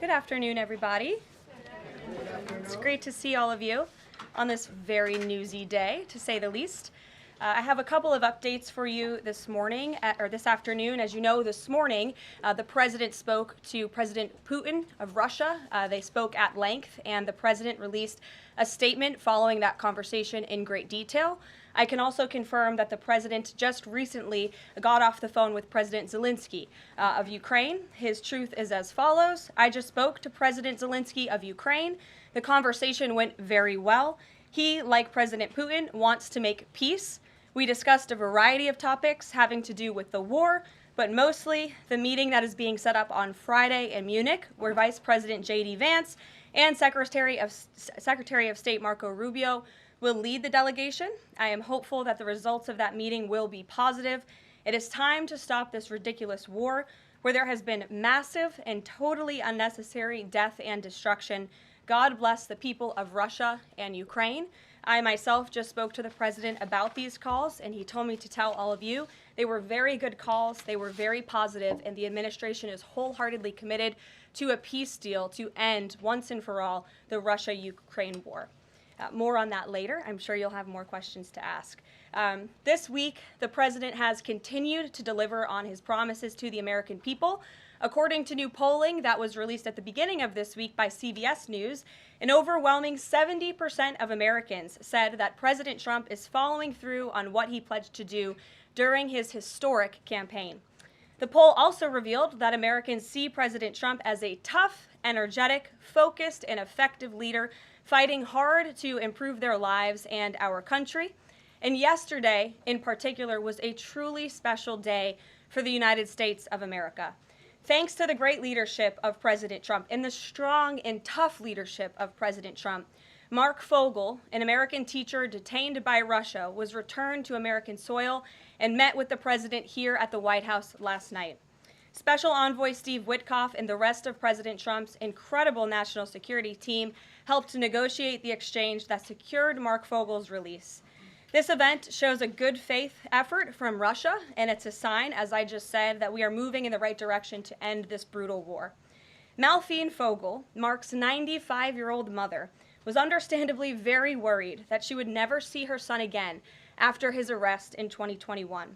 Good afternoon, everybody. It's great to see all of you on this very newsy day, to say the least. I have a couple of updates for you this morning, or this afternoon. As you know, this morning, the president spoke to President Putin of Russia. They spoke at length, and the president released a statement following that conversation in great detail. I can also confirm that the president just recently got off the phone with President Zelensky of Ukraine. His truth is as follows. I just spoke to President Zelensky of Ukraine. The conversation went very well. He, like President Putin, wants to make peace. We discussed a variety of topics having to do with the war, but mostly the meeting that is being set up on Friday in Munich, where Vice President J.D. Vance and Secretary of State Marco Rubio will lead the delegation. I am hopeful that the results of that meeting will be positive. It is time to stop this ridiculous war where there has been massive and totally unnecessary death and destruction. God bless the people of Russia and Ukraine. I myself just spoke to the president about these calls, and he told me to tell all of you they were very good calls, they were very positive, and the administration is wholeheartedly committed to a peace deal to end once and for all the Russia-Ukraine war. More on that later. I'm sure you'll have more questions to ask. This week, the president has continued to deliver on his promises to the American people. According to new polling that was released at the beginning of this week by CBS News, an overwhelming 70% of Americans said that President Trump is following through on what he pledged to do during his historic campaign. The poll also revealed that Americans see President Trump as a tough, energetic, focused, and effective leader fighting hard to improve their lives and our country. And yesterday, in particular, was a truly special day for the United States of America. Thanks to the great leadership of President Trump and the strong and tough leadership of President Trump, Mark Fogel, an American teacher detained by Russia, was returned to American soil and met with the president here at the White House last night. Special Envoy Steve Witkoff and the rest of President Trump's incredible national security team helped to negotiate the exchange that secured Mark Fogel's release. This event shows a good faith effort from Russia, and it's a sign, as I just said, that we are moving in the right direction to end this brutal war. Malphine Fogel, Mark's 95-year-old mother, was understandably very worried that she would never see her son again after his arrest in 2021.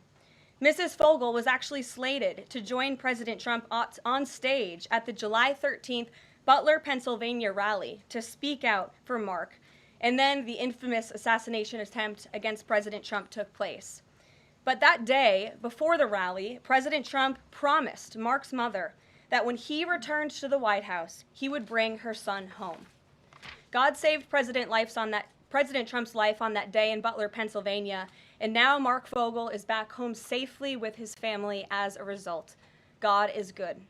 Mrs. Fogel was actually slated to join President Trump on stage at the July 13th Butler, Pennsylvania rally to speak out for Mark, and then the infamous assassination attempt against President Trump took place. But that day, before the rally, President Trump promised Mark's mother that when he returned to the White House, he would bring her son home. God saved President Trump's life on that day in Butler, Pennsylvania, and now Mark Fogel is back home safely with his family as a result. God is good.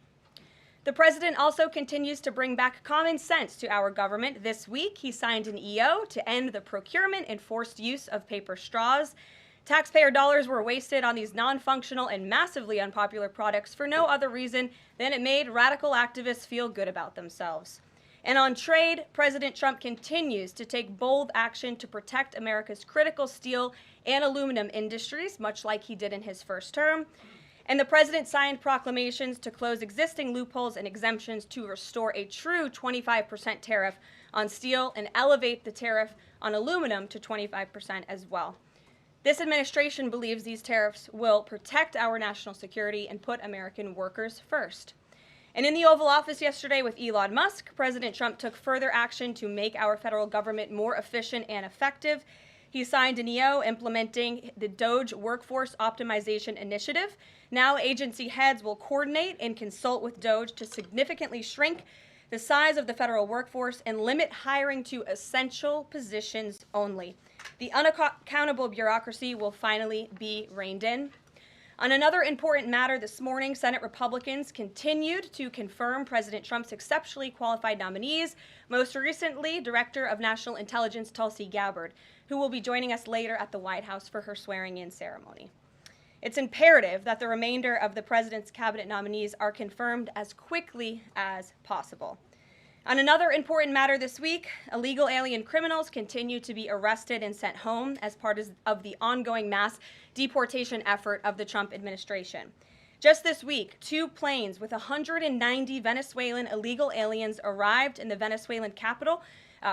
The president also continues to bring back common sense to our government. This week, he signed an EO to end the procurement and forced use of paper straws. Taxpayer dollars were wasted on these non-functional and massively unpopular products for no other reason than it made radical activists feel good about themselves. And on trade, President Trump continues to take bold action to protect America's critical steel and aluminum industries, much like he did in his first term. And the president signed proclamations to close existing loopholes and exemptions to restore a true 25% tariff on steel and elevate the tariff on aluminum to 25% as well. This administration believes these tariffs will protect our national security and put American workers first. And in the Oval Office yesterday with Elon Musk, President Trump took further action to make our federal government more efficient and effective. He signed an EO implementing the DOGE Workforce Optimization Initiative. Now agency heads will coordinate and consult with DOGE to significantly shrink the size of the federal workforce and limit hiring to essential positions only. The unaccountable bureaucracy will finally be reined in. On another important matter this morning, Senate Republicans continued to confirm President Trump's exceptionally qualified nominees, most recently Director of National Intelligence Tulsi Gabbard, who will be joining us later at the White House for her swearing-in ceremony. It's imperative that the remainder of the president's cabinet nominees are confirmed as quickly as possible. On another important matter this week, illegal alien criminals continue to be arrested and sent home as part of the ongoing mass deportation effort of the Trump administration. Just this week, 2 planes with 190 Venezuelan illegal aliens arrived in the Venezuelan capital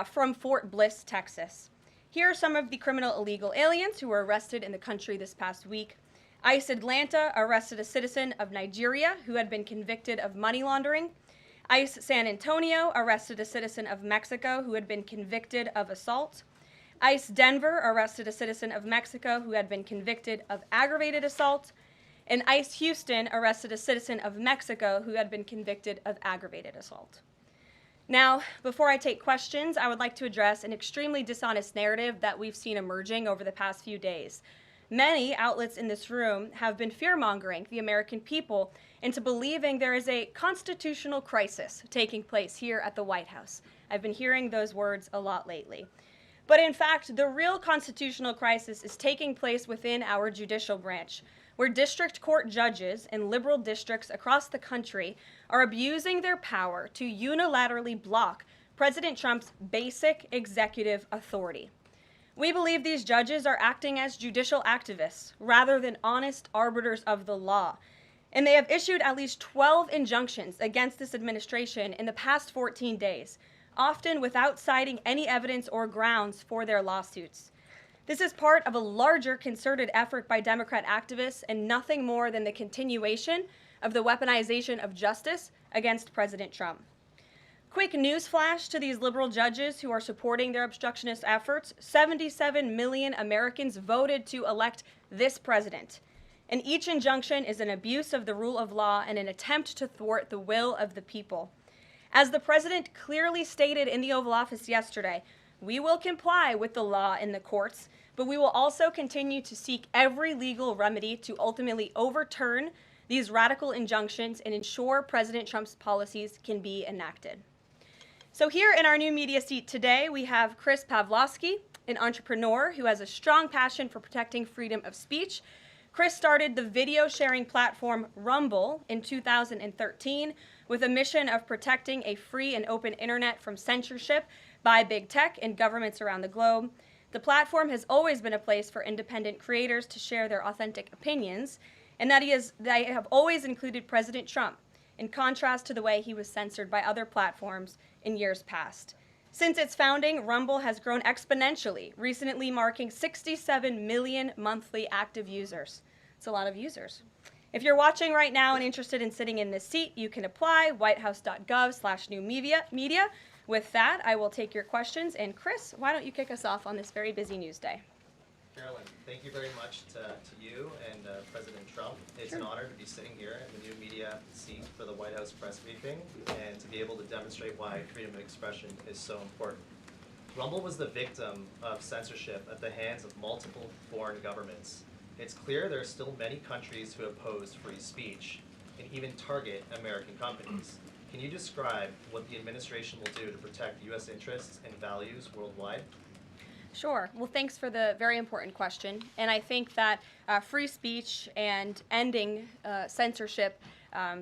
from Fort Bliss, Texas. Here are some of the criminal illegal aliens who were arrested in the country this past week. ICE Atlanta arrested a citizen of Nigeria who had been convicted of money laundering. ICE San Antonio arrested a citizen of Mexico who had been convicted of assault. ICE Denver arrested a citizen of Mexico who had been convicted of aggravated assault. And ICE Houston arrested a citizen of Mexico who had been convicted of aggravated assault. Now, before I take questions, I would like to address an extremely dishonest narrative that we've seen emerging over the past few days. Many outlets in this room have been fear-mongering the American people into believing there is a constitutional crisis taking place here at the White House. I've been hearing those words a lot lately. But in fact, the real constitutional crisis is taking place within our judicial branch, where district court judges in liberal districts across the country are abusing their power to unilaterally block President Trump's basic executive authority. We believe these judges are acting as judicial activists rather than honest arbiters of the law, and they have issued at least 12 injunctions against this administration in the past 14 days, often without citing any evidence or grounds for their lawsuits. This is part of a larger concerted effort by Democrat activists and nothing more than the continuation of the weaponization of justice against President Trump. Quick news flash to these liberal judges who are supporting their obstructionist efforts: 77 million Americans voted to elect this president. And each injunction is an abuse of the rule of law and an attempt to thwart the will of the people. As the president clearly stated in the Oval Office yesterday, we will comply with the law in the courts, but we will also continue to seek every legal remedy to ultimately overturn these radical injunctions and ensure President Trump's policies can be enacted. So here in our new media seat today, we have Chris Pavlovsky, an entrepreneur who has a strong passion for protecting freedom of speech. Chris started the video sharing platform Rumble in 2013 with a mission of protecting a free and open internet from censorship by big tech and governments around the globe. The platform has always been a place for independent creators to share their authentic opinions, and they have always included President Trump, in contrast to the way he was censored by other platforms in years past. Since its founding, Rumble has grown exponentially, recently marking 67 million monthly active users. It's a lot of users. If you're watching right now and interested in sitting in this seat, you can apply, whitehouse.gov/newmedia. With that, I will take your questions. And Chris, why don't you kick us off on this very busy news day? Karoline, thank you very much to you and President Trump. It's an honor to be sitting here in the new media seat for the White House press briefing and to be able to demonstrate why freedom of expression is so important. Rumble was the victim of censorship at the hands of multiple foreign governments. It's clear there are still many countries who oppose free speech and even target American companies. Can you describe what the administration will do to protect U.S. interests and values worldwide? Sure. Well, thanks for the very important question. And I think that free speech and ending censorship,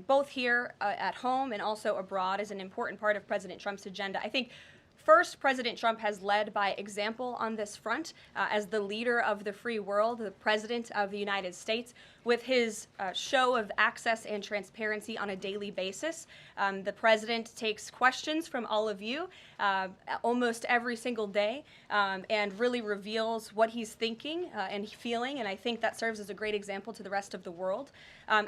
both here at home and also abroad, is an important part of President Trump's agenda. I think first, President Trump has led by example on this front as the leader of the free world, the president of the United States, with his show of access and transparency on a daily basis. The president takes questions from all of you almost every single day and really reveals what he's thinking and feeling, and I think that serves as a great example to the rest of the world.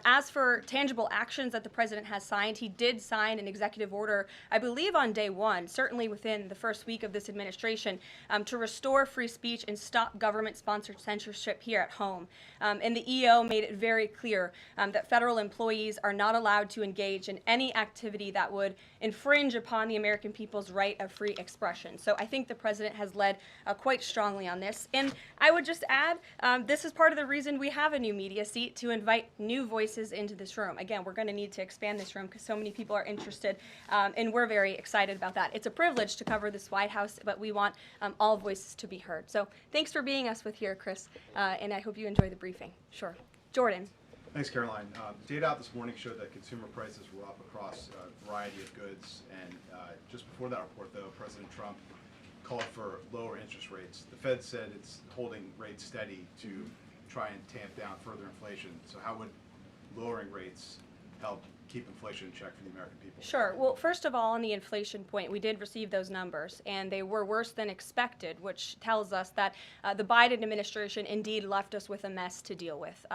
As for tangible actions that the president has signed, he did sign an executive order, I believe on day one, certainly within the first week of this administration, to restore free speech and stop government-sponsored censorship here at home. And the EO made it very clear that federal employees are not allowed to engage in any activity that would infringe upon the American people's right of free expression. So I think the president has led quite strongly on this. And I would just add, this is part of the reason we have a new media seat, to invite new voices into this room. Again, we're going to need to expand this room because so many people are interested, and we're very excited about that. It's a privilege to cover this White House, but we want all voices to be heard. So thanks for being us with here, Chris, and I hope you enjoy the briefing. Sure. Jordan. Thanks, Karoline. Data out this morning showed that consumer prices were up across a variety of goods, and just before that report, though, President Trump called for lower interest rates. The Fed said it's holding rates steady to try and tamp down further inflation. So how would lowering rates help keep inflation in check for the American people? Sure. Well, first of all, on the inflation point, we did receive those numbers, and they were worse than expected, which tells us that the Biden administration indeed left us with a mess to deal with.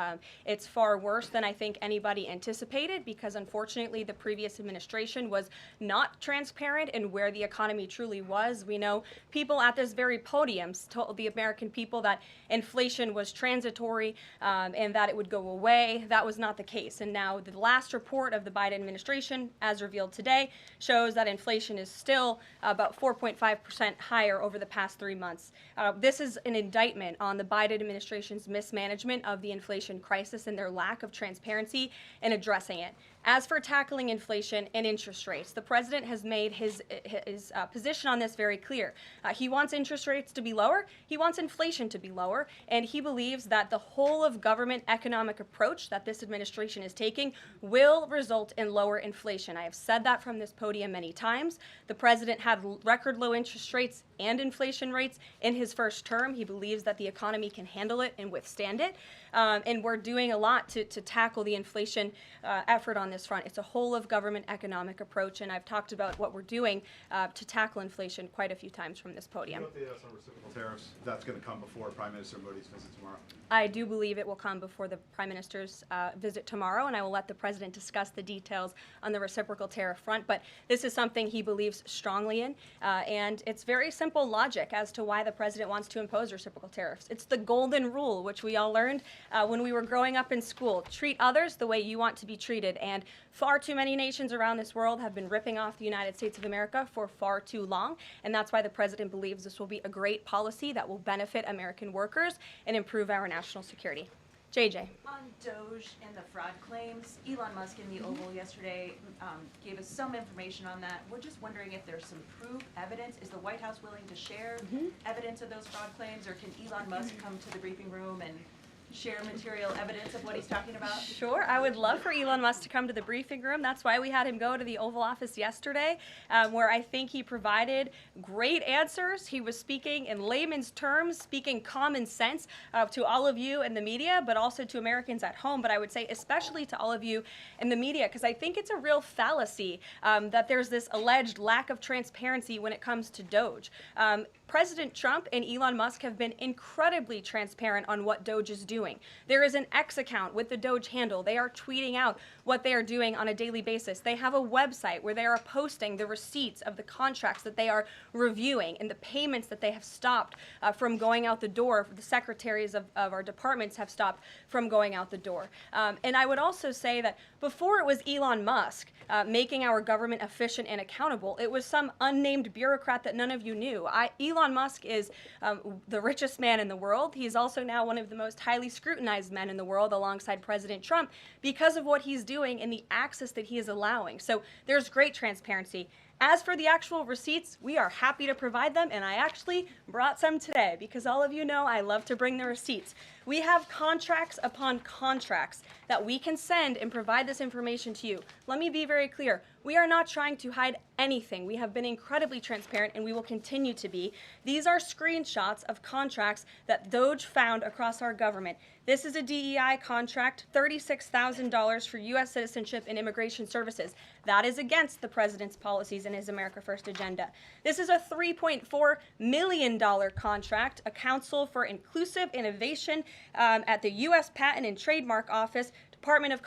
It's far worse than I think anybody anticipated because, unfortunately, the previous administration was not transparent in where the economy truly was. We know people at this very podium told the American people that inflation was transitory and that it would go away. That was not the case. And now the last report of the Biden administration, as revealed today, shows that inflation is still about 4.5% higher over the past 3 months. This is an indictment on the Biden administration's mismanagement of the inflation crisis and their lack of transparency in addressing it. As for tackling inflation and interest rates, the president has made his position on this very clear. He wants interest rates to be lower, he wants inflation to be lower, and he believes that the whole of government economic approach that this administration is taking will result in lower inflation. I have said that from this podium many times. The president had record low interest rates and inflation rates in his first term. He believes that the economy can handle it and withstand it. And we're doing a lot to tackle the inflation effort on this front. It's a whole of government economic approach, and I've talked about what we're doing to tackle inflation quite a few times from this podium. What about the reciprocal tariffs? That's going to come before Prime Minister Modi's visit tomorrow. I do believe it will come before the Prime Minister's visit tomorrow, and I will let the President discuss the details on the reciprocal tariff front. But this is something he believes strongly in, and it's very simple logic as to why the President wants to impose reciprocal tariffs. It's the golden rule, which we all learned when we were growing up in school. Treat others the way you want to be treated, and far too many nations around this world have been ripping off the United States of America for far too long, and that's why the President believes this will be a great policy that will benefit American workers and improve our national security. JJ. On Doge and the fraud claims, Elon Musk in the Oval yesterday gave us some information on that. We're just wondering if there's some proof, evidence. Is the White House willing to share evidence of those fraud claims, or can Elon Musk come to the briefing room and share material evidence of what he's talking about? Sure, I would love for Elon Musk to come to the briefing room. That's why we had him go to the Oval Office yesterday, where I think he provided great answers. He was speaking in layman's terms, speaking common sense to all of you in the media, but also to Americans at home. But I would say especially to all of you in the media, because I think it's a real fallacy that there's this alleged lack of transparency when it comes to Doge. President Trump and Elon Musk have been incredibly transparent on what Doge is doing. There is an X account with the Doge handle. They are tweeting out what they are doing on a daily basis. They have a website where they are posting the receipts of the contracts that they are reviewing and the payments that they have stopped from going out the door. The secretaries of our departments have stopped from going out the door. And I would also say that before it was Elon Musk making our government efficient and accountable, it was some unnamed bureaucrat that none of you knew. Elon Musk is the richest man in the world. He's also now one of the most highly scrutinized men in the world alongside President Trump because of what he's doing and the access that he is allowing. So there's great transparency. As for the actual receipts, we are happy to provide them, and I actually brought some today because all of you know I love to bring the receipts. We have contracts upon contracts that we can send and provide this information to you. Let me be very clear. We are not trying to hide anything. We have been incredibly transparent, and we will continue to be. These are screenshots of contracts that Doge found across our government. This is a DEI contract, $36,000 for U.S. citizenship and immigration services. That is against the president's policies and his America First agenda. This is a $3.4 million contract, a Council for Inclusive Innovation at the U.S. Patent and Trademark Office, Department of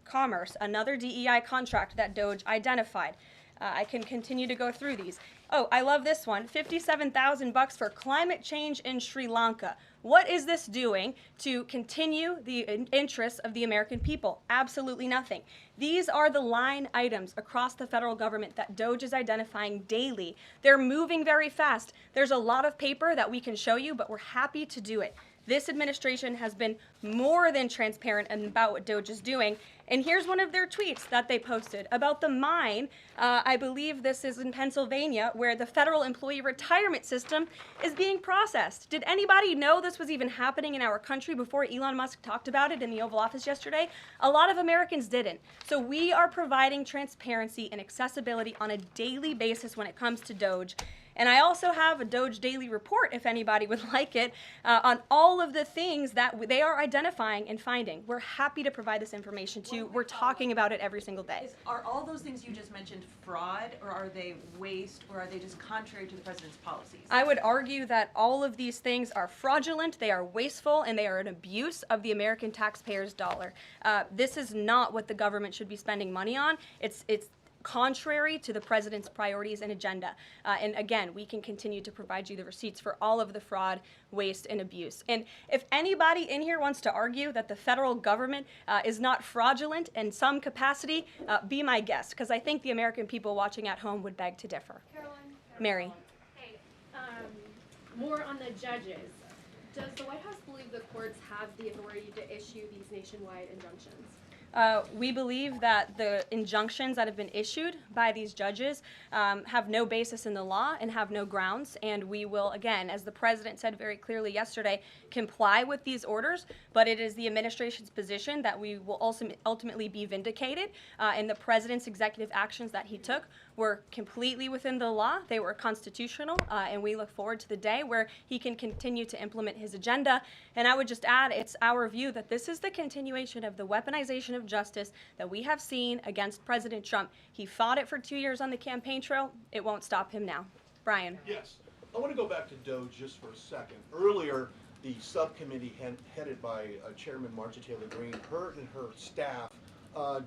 Commerce, another DEI contract that Doge identified. I can continue to go through these. Oh, I love this one, $57,000 for climate change in Sri Lanka. What is this doing to continue the interests of the American people? Absolutely nothing. These are the line items across the federal government that Doge is identifying daily. They're moving very fast. There's a lot of paper that we can show you, but we're happy to do it. This administration has been more than transparent about what Doge is doing. And here's one of their tweets that they posted about the mine. I believe this is in Pennsylvania, where the federal employee retirement system is being processed. Did anybody know this was even happening in our country before Elon Musk talked about it in the Oval Office yesterday? A lot of Americans didn't. So we are providing transparency and accessibility on a daily basis when it comes to Doge. And I also have a Doge Daily Report, if anybody would like it, on all of the things that they are identifying and finding. We're happy to provide this information to you. We're talking about it every single day. Are all those things you just mentioned fraud, or are they waste, or are they just contrary to the president's policies? I would argue that all of these things are fraudulent, they are wasteful, and they are an abuse of the American taxpayer's dollar. This is not what the government should be spending money on. It's contrary to the president's priorities and agenda. And again, we can continue to provide you the receipts for all of the fraud, waste, and abuse. And if anybody in here wants to argue that the federal government is not fraudulent in some capacity, be my guest, because I think the American people watching at home would beg to differ. Caroline. Mary. Hey, more on the judges. Does the White House believe the courts have the authority to issue these nationwide injunctions? We believe that the injunctions that have been issued by these judges have no basis in the law and have no grounds, and we will, again, as the president said very clearly yesterday, comply with these orders, but it is the administration's position that we will ultimately be vindicated, and the president's executive actions that he took were completely within the law, they were constitutional, and we look forward to the day where he can continue to implement his agenda. And I would just add, it's our view that this is the continuation of the weaponization of justice that we have seen against President Trump. He fought it for 2 years on the campaign trail. It won't stop him now. Brian. Yes. I want to go back to Doge just for a second. Earlier, the subcommittee headed by Chairman Marcia Taylor Greene, her and her staff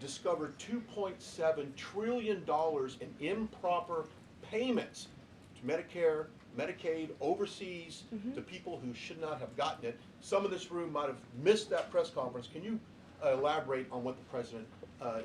discovered $2.7 trillion in improper payments to Medicare, Medicaid, overseas, to people who should not have gotten it. Some in this room might have missed that press conference. Can you elaborate on what the president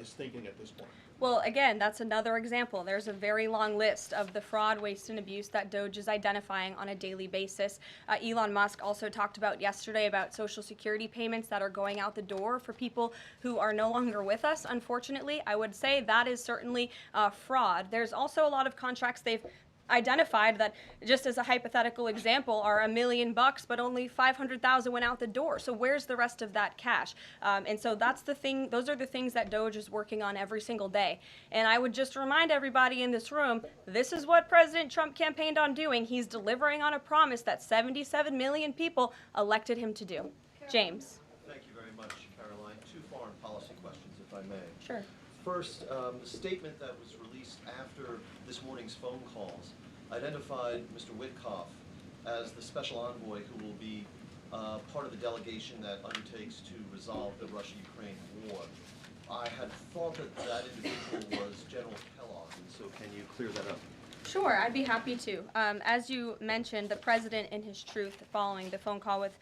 is thinking at this point? Well, again, that's another example. There's a very long list of the fraud, waste, and abuse that Doge is identifying on a daily basis. Elon Musk also talked about yesterday about Social Security payments that are going out the door for people who are no longer with us, unfortunately. I would say that is certainly fraud. There's also a lot of contracts they've identified that, just as a hypothetical example, are $1 million, but only 500,000 went out the door. So where's the rest of that cash? And so that's the thing. Those are the things that Doge is working on every single day. And I would just remind everybody in this room, this is what President Trump campaigned on doing. He's delivering on a promise that 77 million people elected him to do. James. Thank you very much, Caroline. Two foreign policy questions, if I may. Sure. First, the statement that was released after this morning's phone calls identified Mr. Witkoff as the special envoy who will be part of the delegation that undertakes to resolve the Russia-Ukraine war. I had thought that that individual was General Kellogg, and so can you clear that up? Sure, I'd be happy to. As you mentioned, the president, in his truth, following the phone call with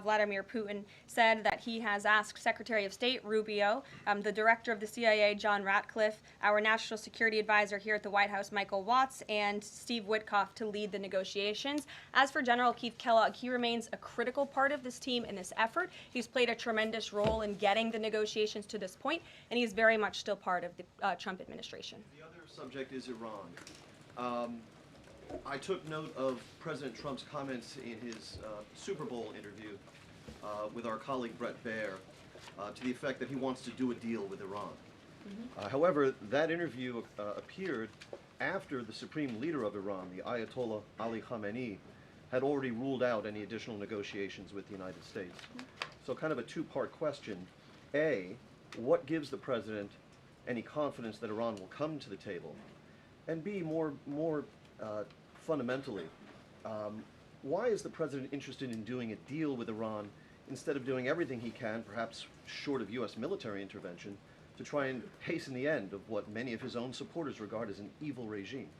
Vladimir Putin, said that he has asked Secretary of State Rubio, the director of the CIA, John Ratcliffe, our national security advisor here at the White House, Michael Watts, and Steve Witkoff to lead the negotiations. As for General Keith Kellogg, he remains a critical part of this team in this effort. He's played a tremendous role in getting the negotiations to this point, and he's very much still part of the Trump administration. The other subject is Iran. I took note of President Trump's comments in his Super Bowl interview with our colleague Brett Baer to the effect that he wants to do a deal with Iran. However, that interview appeared after the supreme leader of Iran, the Ayatollah Ali Khamenei, had already ruled out any additional negotiations with the United States. So kind of a two-part question. A, what gives the president any confidence that Iran will come to the table? And B, more fundamentally, why is the president interested in doing a deal with Iran instead of doing everything he can, perhaps short of U.S. military intervention, to try and hasten the end of what many of his own supporters regard as an evil regime?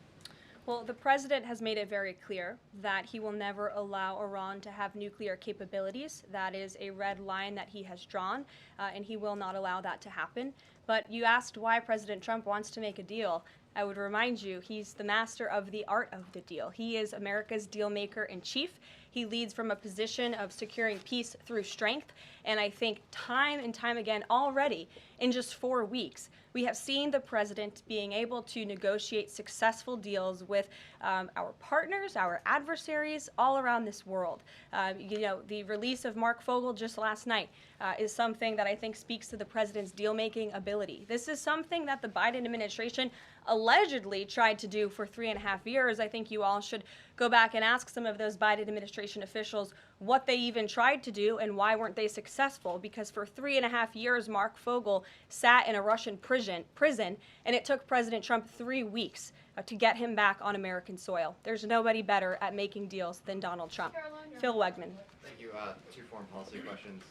Well, the president has made it very clear that he will never allow Iran to have nuclear capabilities. That is a red line that he has drawn, and he will not allow that to happen. But you asked why President Trump wants to make a deal. I would remind you, he's the master of the art of the deal. He is America's deal maker in chief. He leads from a position of securing peace through strength. And I think time and time again already, in just 4 weeks, we have seen the president being able to negotiate successful deals with our partners, our adversaries all around this world. The release of Mark Fogel just last night is something that I think speaks to the president's deal-making ability. This is something that the Biden administration allegedly tried to do for 3.5 years. I think you all should go back and ask some of those Biden administration officials what they even tried to do and why weren't they successful, because for 3.5 years Mark Fogel sat in a Russian prison and it took President Trump 3 weeks to get him back on American soil. There's nobody better at making deals than Donald Trump. Phil Wegman. Thank you. 2 foreign policy questions.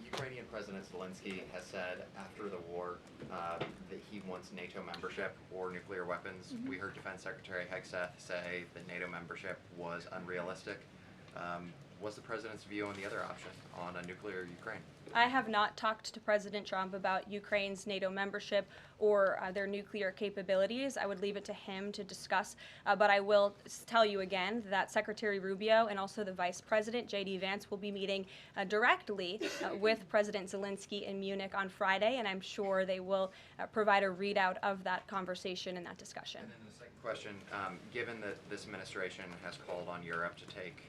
Ukrainian President Zelensky has said after the war that he wants NATO membership or nuclear weapons. We heard Defense Secretary Hegseth say that NATO membership was unrealistic. What's the president's view on the other option, on a nuclear Ukraine? I have not talked to President Trump about Ukraine's NATO membership or their nuclear capabilities. I would leave it to him to discuss. But I will tell you again that Secretary Rubio and also the Vice President, J.D. Vance, will be meeting directly with President Zelensky in Munich on Friday, and I'm sure they will provide a readout of that conversation and that discussion. And then the second question, given that this administration has called on Europe to take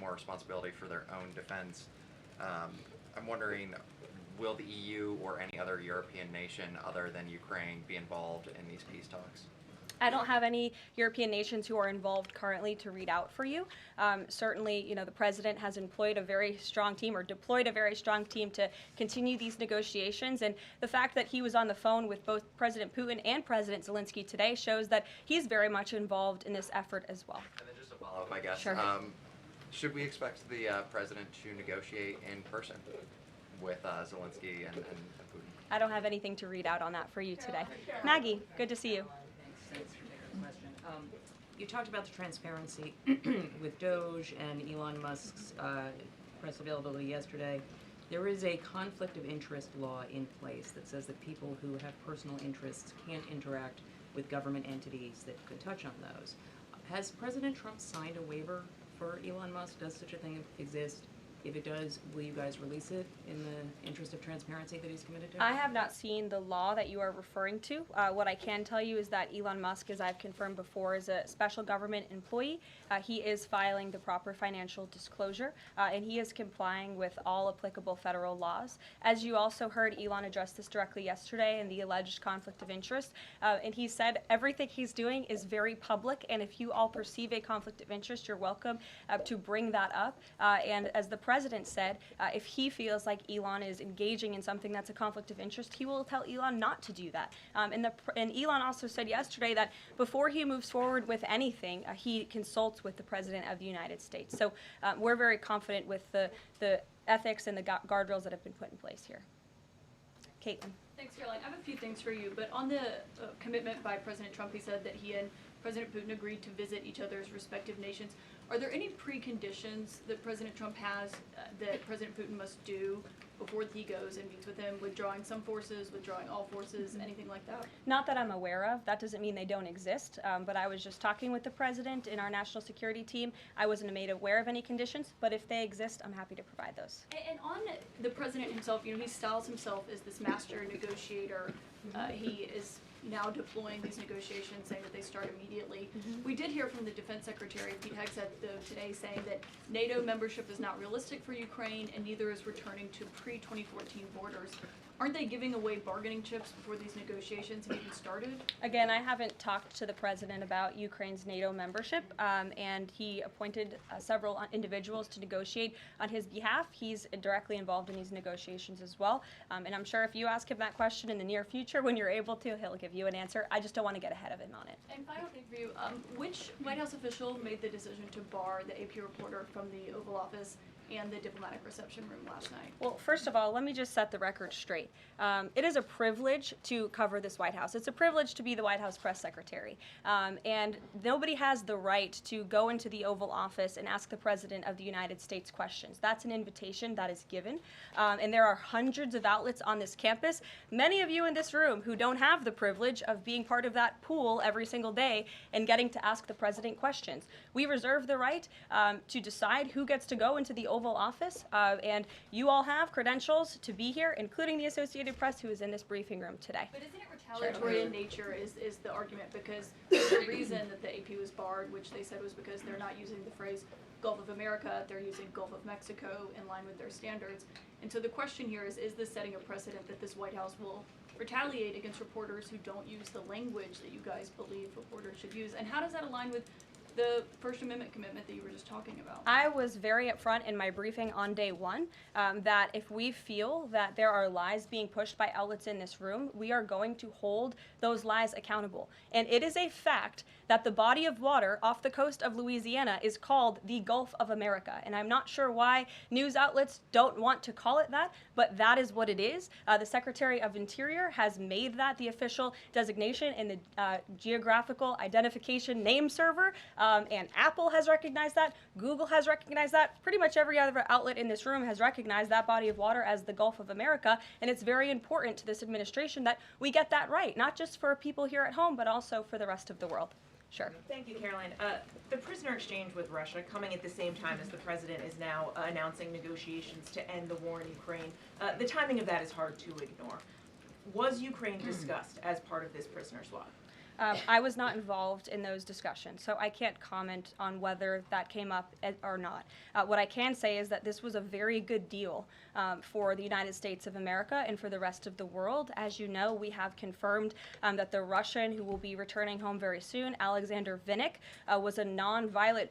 more responsibility for their own defense, I'm wondering, will the EU or any other European nation other than Ukraine be involved in these peace talks? I don't have any European nations who are involved currently to read out for you. Certainly, the president has employed a very strong team or deployed a very strong team to continue these negotiations. And the fact that he was on the phone with both President Putin and President Zelensky today shows that he's very much involved in this effort as well. And then just a follow-up, I guess. Sure. Should we expect the president to negotiate in person with Zelensky and Putin? I don't have anything to read out on that for you today. Maggie, good to see you. Thanks for taking the question. You talked about the transparency with Doge and Elon Musk's press availability yesterday. There is a conflict of interest law in place that says that people who have personal interests can't interact with government entities that could touch on those. Has President Trump signed a waiver for Elon Musk? Does such a thing exist? If it does, will you guys release it in the interest of transparency that he's committed to? I have not seen the law that you are referring to. What I can tell you is that Elon Musk, as I've confirmed before, is a special government employee. He is filing the proper financial disclosure, and he is complying with all applicable federal laws. As you also heard, Elon address this directly yesterday in the alleged conflict of interest, and he said everything he's doing is very public, and if you all perceive a conflict of interest, you're welcome to bring that up. And as the president said, if he feels like Elon is engaging in something that's a conflict of interest, he will tell Elon not to do that. And Elon also said yesterday that before he moves forward with anything, he consults with the President of the United States. So we're very confident with the ethics and the guardrails that have been put in place here. Caitlin. Thanks, Caroline. I have a few things for you, but on the commitment by President Trump, he said that he and President Putin agreed to visit each other's respective nations. Are there any preconditions that President Trump has that President Putin must do before he goes and meets with him, withdrawing some forces, withdrawing all forces, anything like that? Not that I'm aware of. That doesn't mean they don't exist, but I was just talking with the president in our national security team. I wasn't made aware of any conditions, but if they exist, I'm happy to provide those. And on the president himself, he styles himself as this master negotiator. He is now deploying these negotiations, saying that they start immediately. We did hear from the Defense Secretary, Pete Hegseth, though, today saying that NATO membership is not realistic for Ukraine, and neither is returning to pre-2014 borders. Aren't they giving away bargaining chips before these negotiations have even started? Again, I haven't talked to the president about Ukraine's NATO membership, and he appointed several individuals to negotiate on his behalf. He's directly involved in these negotiations as well, and I'm sure if you ask him that question in the near future, when you're able to, he'll give you an answer. I just don't want to get ahead of him on it. And final thing for you, which White House official made the decision to bar the AP reporter from the Oval Office? and the diplomatic reception room last night? Well, first of all, let me just set the record straight. It is a privilege to cover this White House. It's a privilege to be the White House press secretary. And nobody has the right to go into the Oval Office and ask the President of the United States questions. That's an invitation that is given. And there are hundreds of outlets on this campus, many of you in this room who don't have the privilege of being part of that pool every single day and getting to ask the President questions. We reserve the right to decide who gets to go into the Oval Office, and you all have credentials to be here, including the Associated Press, who is in this briefing room today. But isn't it retaliatory in nature is the argument, because the reason that the AP was barred, which they said was because they're not using the phrase Gulf of America, they're using Gulf of Mexico in line with their standards. And so the question here is this setting a precedent that this White House will retaliate against reporters who don't use the language that you guys believe reporters should use? And how does that align with the First Amendment commitment that you were just talking about? I was very upfront in my briefing on day one that if we feel that there are lies being pushed by outlets in this room, we are going to hold those lies accountable. And it is a fact that the body of water off the coast of Louisiana is called the Gulf of America. And I'm not sure why news outlets don't want to call it that, but that is what it is. The Secretary of Interior has made that the official designation in the geographical identification name server. And Apple has recognized that, Google has recognized that, pretty much every other outlet in this room has recognized that body of water as the Gulf of America, and it's very important to this administration that we get that right, not just for people here at home, but also for the rest of the world. Sure. Thank you, Karoline. The prisoner exchange with Russia coming at the same time as the president is now announcing negotiations to end the war in Ukraine. The timing of that is hard to ignore. Was Ukraine discussed as part of this prisoner swap? I was not involved in those discussions, so I can't comment on whether that came up or not. What I can say is that this was a very good deal for the United States of America and for the rest of the world. As you know, we have confirmed that the Russian who will be returning home very soon, Alexander Vinnik, was a non-violent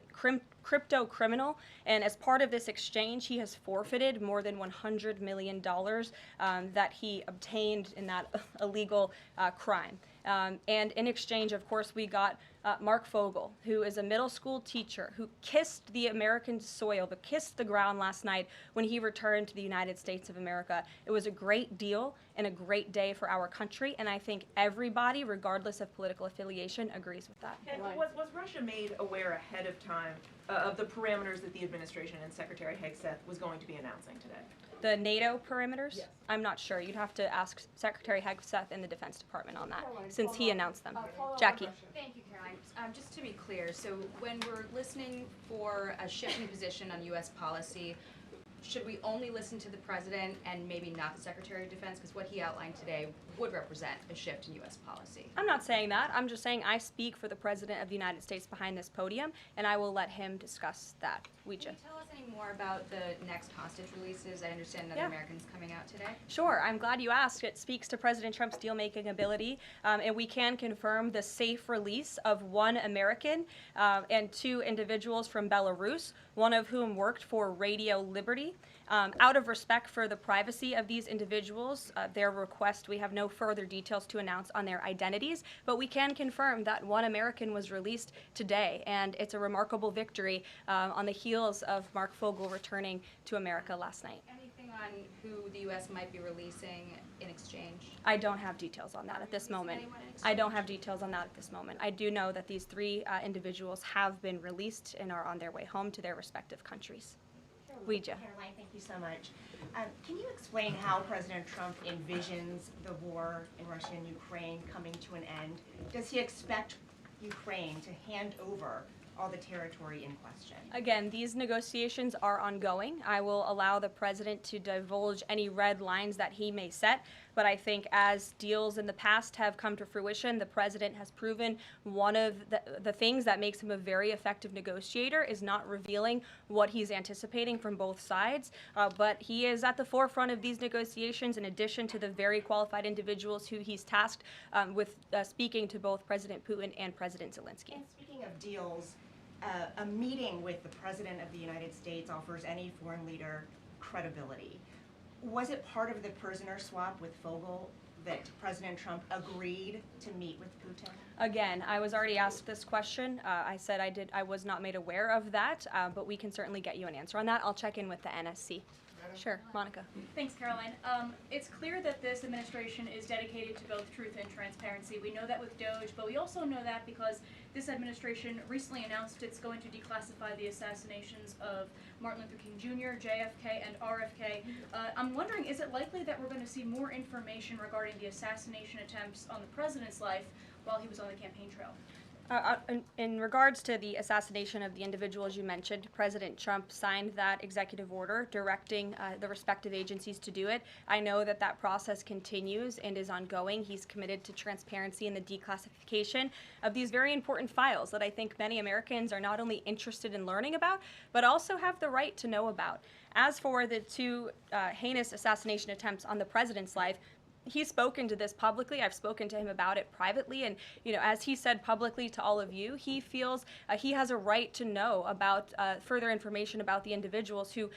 crypto criminal, and as part of this exchange, he has forfeited more than $100 million that he obtained in that illegal crime. And in exchange, of course, we got Mark Fogel, who is a middle school teacher who kissed the American soil, but kissed the ground last night when he returned to the United States of America. It was a great deal and a great day for our country, and I think everybody, regardless of political affiliation, agrees with that. And was Russia made aware ahead of time of the parameters that the administration and Secretary Hegseth was going to be announcing today? The NATO perimeters? Yes. I'm not sure. You'd have to ask Secretary Hegseth in the Defense Department on that, since he announced them. Jackie. Thank you, Karoline. Just to be clear, so when we're listening for a shift in position on U.S. policy, should we only listen to the president and maybe not the Secretary of Defense? Because what he outlined today would represent a shift in U.S. policy. I'm not saying that. I'm just saying I speak for the President of the United States behind this podium, and I will let him discuss that. Can you tell us any more about the next hostage releases? I understand another American's coming out today. Sure. I'm glad you asked. It speaks to President Trump's deal-making ability, and we can confirm the safe release of one American and two individuals from Belarus, one of whom worked for Radio Liberty. Out of respect for the privacy of these individuals, their request, we have no further details to announce on their identities, but we can confirm that one American was released today, and it's a remarkable victory on the heels of Mark Fogel returning to America last night. Anything on who the U.S. might be releasing in exchange? I don't have details on that at this moment. I don't have details on that at this moment. I do know that these three individuals have been released and are on their way home to their respective countries. Ouija. Karoline, thank you so much. Can you explain how President Trump envisions the war in Russia and Ukraine coming to an end? Does he expect Ukraine to hand over all the territory in question? Again, these negotiations are ongoing. I will allow the president to divulge any red lines that he may set, but I think as deals in the past have come to fruition, the president has proven one of the things that makes him a very effective negotiator is not revealing what he's anticipating from both sides, but he is at the forefront of these negotiations in addition to the very qualified individuals who he's tasked with speaking to both President Putin and President Zelensky. And speaking of deals, a meeting with the President of the United States offers any foreign leader credibility. Was it part of the prisoner swap with Fogel that President Trump agreed to meet with Putin? Again, I was already asked this question. I said I was not made aware of that, but we can certainly get you an answer on that. I'll check in with the NSC. Sure, Monica. Thanks, Caroline. It's clear that this administration is dedicated to both truth and transparency. We know that with Doge, but we also know that because this administration recently announced it's going to declassify the assassinations of Martin Luther King Jr., JFK, and RFK. I'm wondering, is it likely that we're going to see more information regarding the assassination attempts on the president's life while he was on the campaign trail? In regards to the assassination of the individuals you mentioned, President Trump signed that executive order directing the respective agencies to do it. I know that that process continues and is ongoing. He's committed to transparency in the declassification of these very important files that I think many Americans are not only interested in learning about, but also have the right to know about. As for the two heinous assassination attempts on the president's life, he's spoken to this publicly. I've spoken to him about it privately, and as he said publicly to all of you, he feels he has a right to know about further information about the individuals who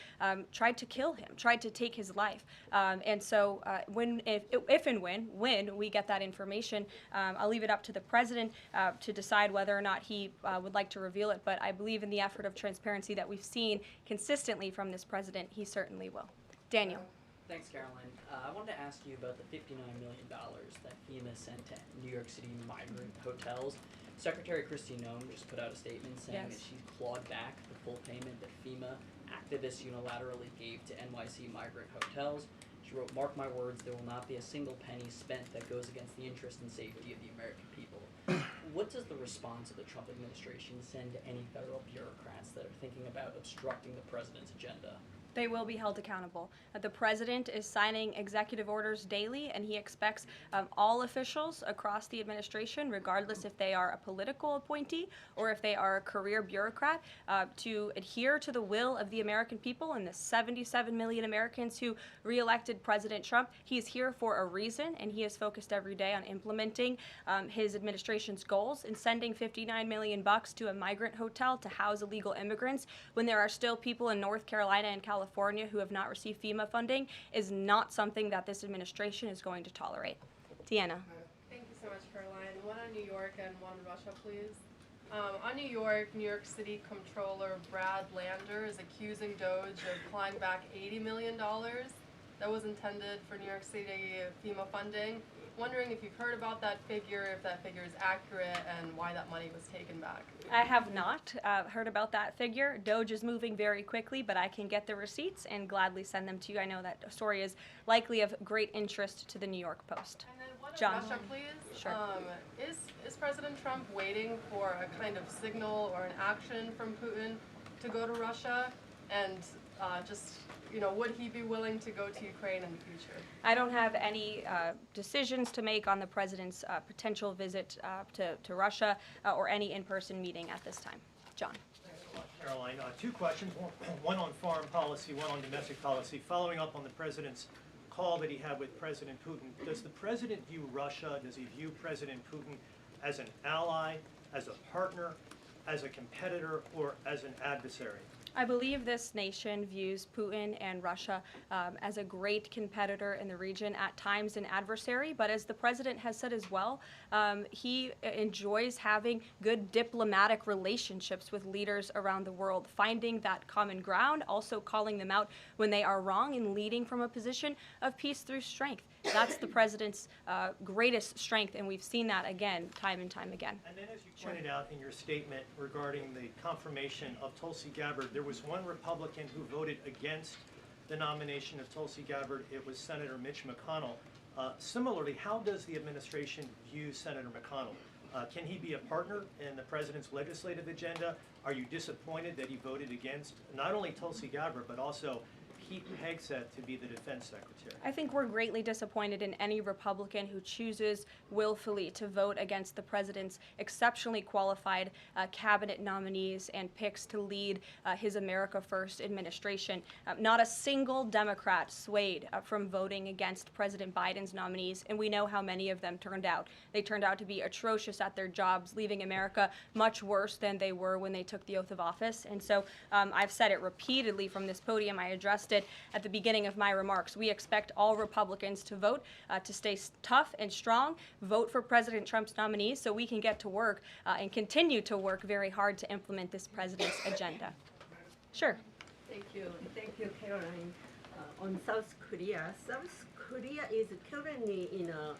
tried to kill him, tried to take his life. And so, if and when we get that information, I'll leave it up to the president to decide whether or not he would like to reveal it. But I believe in the effort of transparency that we've seen consistently from this president, he certainly will. Daniel. Thanks, Caroline. I wanted to ask you about the $59 million that FEMA sent to New York City migrant hotels. Secretary Kristi Noem just put out a statement saying that she's clawed back the full payment that FEMA activists unilaterally gave to NYC migrant hotels. She wrote, "Mark my words, there will not be a single penny spent that goes against the interest and safety of the American people." What does the response of the Trump administration send to any federal bureaucrats that are thinking about obstructing the president's agenda? They will be held accountable. The president is signing executive orders daily, and he expects all officials across the administration, regardless if they are a political appointee or if they are a career bureaucrat, to adhere to the will of the American people and the 77 million Americans who reelected President Trump. He is here for a reason, and he is focused every day on implementing his administration's goals and sending $59 million to a migrant hotel to house illegal immigrants when there are still people in North Carolina and California who have not received FEMA funding is not something that this administration is going to tolerate. Deanna. Thank you so much, Caroline. One on New York and one on Russia, please. On New York City Comptroller Brad Lander is accusing Doge of clawing back $80 million that was intended for New York City FEMA funding. Wondering if you've heard about that figure, if that figure is accurate, and why that money was taken back. I have not heard about that figure. Doge is moving very quickly, but I can get the receipts and gladly send them to you. I know that story is likely of great interest to the New York Post. And then one John. on Russia, please. Sure. Is President Trump waiting for a kind of signal or an action from Putin to go to Russia? And would he be willing to go to Ukraine in the future? I don't have any decisions to make on the president's potential visit to Russia or any in-person meeting at this time. John. Thanks a lot, Caroline. Two questions, one on foreign policy, one on domestic policy. Following up on the president's call that he had with President Putin, does the president view Russia, does he view President Putin as an ally, as a partner, as a competitor, or as an adversary? I believe this nation views Putin and Russia as a great competitor in the region, at times an adversary, but as the president has said as well, he enjoys having good diplomatic relationships with leaders around the world, finding that common ground, also calling them out when they are wrong, and leading from a position of peace through strength. That's the president's greatest strength, and we've seen that again, time and time again. And then as you pointed out in your statement regarding the confirmation of Tulsi Gabbard, there was one Republican who voted against the nomination of Tulsi Gabbard. It was Senator Mitch McConnell. Similarly, how does the administration view Senator McConnell? Can he be a partner in the president's legislative agenda? Are you disappointed that he voted against not only Tulsi Gabbard, but also Pete Hegseth to be the defense secretary? I think we're greatly disappointed in any Republican who chooses willfully to vote against the president's exceptionally qualified cabinet nominees and picks to lead his America First administration. Not a single Democrat swayed from voting against President Biden's nominees, and we know how many of them turned out. They turned out to be atrocious at their jobs, leaving America much worse than they were when they took the oath of office. And so I've said it repeatedly from this podium. I addressed it listed at the beginning of my remarks. We expect all Republicans to vote, to stay tough and strong, vote for President Trump's nominees so we can get to work and continue to work very hard to implement this president's agenda. Sure. Thank you, Caroline. On South Korea is currently in a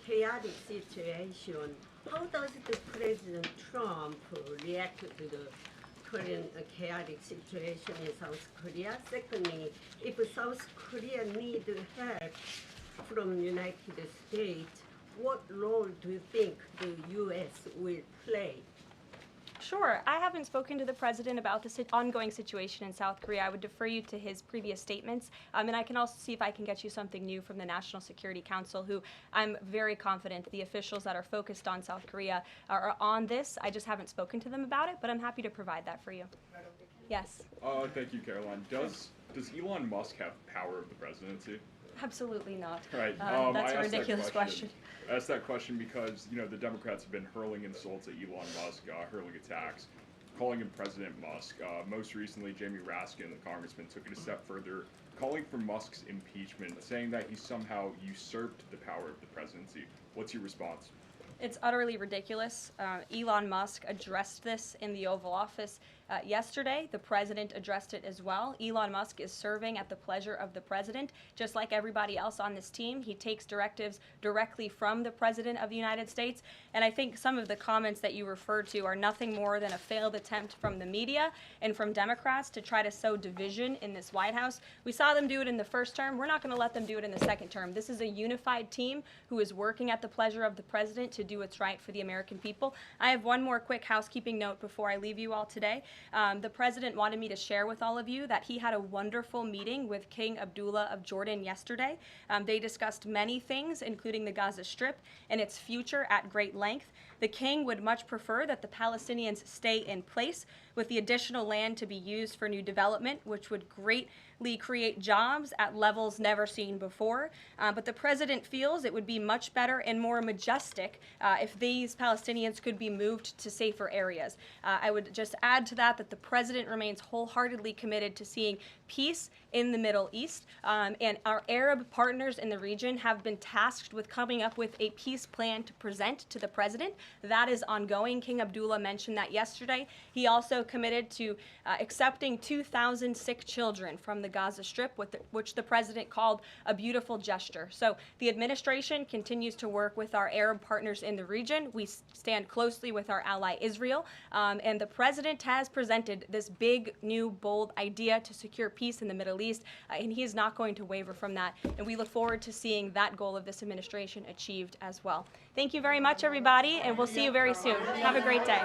chaotic situation. How does the President Trump react to the current chaotic situation in South Korea? Secondly, if South Korea needs help from United States, what role do you think the U.S. will play? Sure. I haven't spoken to the president about the ongoing situation in South Korea. I would defer you to his previous statements. And I can also see if I can get you something new from the National Security Council, who I'm very confident the officials that are focused on South Korea are on this. I just haven't spoken to them about it, but I'm happy to provide that for you. Yes. Thank you, Caroline. Does Elon Musk have power of the presidency? Absolutely not. Right. That's a ridiculous question. I asked that question because, the Democrats have been hurling insults at Elon Musk, hurling attacks, calling him President Musk. Most recently, Jamie Raskin, the congressman, took it a step further, calling for Musk's impeachment, saying that he somehow usurped the power of the presidency. What's your response? It's utterly ridiculous. Elon Musk addressed this in the Oval Office yesterday. The president addressed it as well. Elon Musk is serving at the pleasure of the president, just like everybody else on this team. He takes directives directly from the president of the United States. And I think some of the comments that you referred to are nothing more than a failed attempt from the media and from Democrats to try to sow division in this White House. We saw them do it in the first term. We're not going to let them do it in the second term. This is a unified team who is working at the pleasure of the president to do what's right for the American people. I have one more quick housekeeping note before I leave you all today. The president wanted me to share with all of you that he had a wonderful meeting with King Abdullah of Jordan yesterday. They discussed many things, including the Gaza Strip and its future at great length. The king would much prefer that the Palestinians stay in place, with the additional land to be used for new development, which would greatly create jobs at levels never seen before. But the president feels it would be much better and more majestic if these Palestinians could be moved to safer areas. I would just add to that the president remains wholeheartedly committed to seeing peace in the Middle East, and our Arab partners in the region have been tasked with coming up with a peace plan to present to the president. That is ongoing. King Abdullah mentioned that yesterday. He also committed to accepting 2,000 sick children from the Gaza Strip, which the president called a beautiful gesture. So the administration continues to work with our Arab partners in the region. We stand closely with our ally Israel, and the president has presented this big, new, bold idea to secure peace in the Middle East, and he is not going to waver from that. And we look forward to seeing that goal of this administration achieved as well. Thank you very much, everybody, and we'll see you very soon. Have a great day.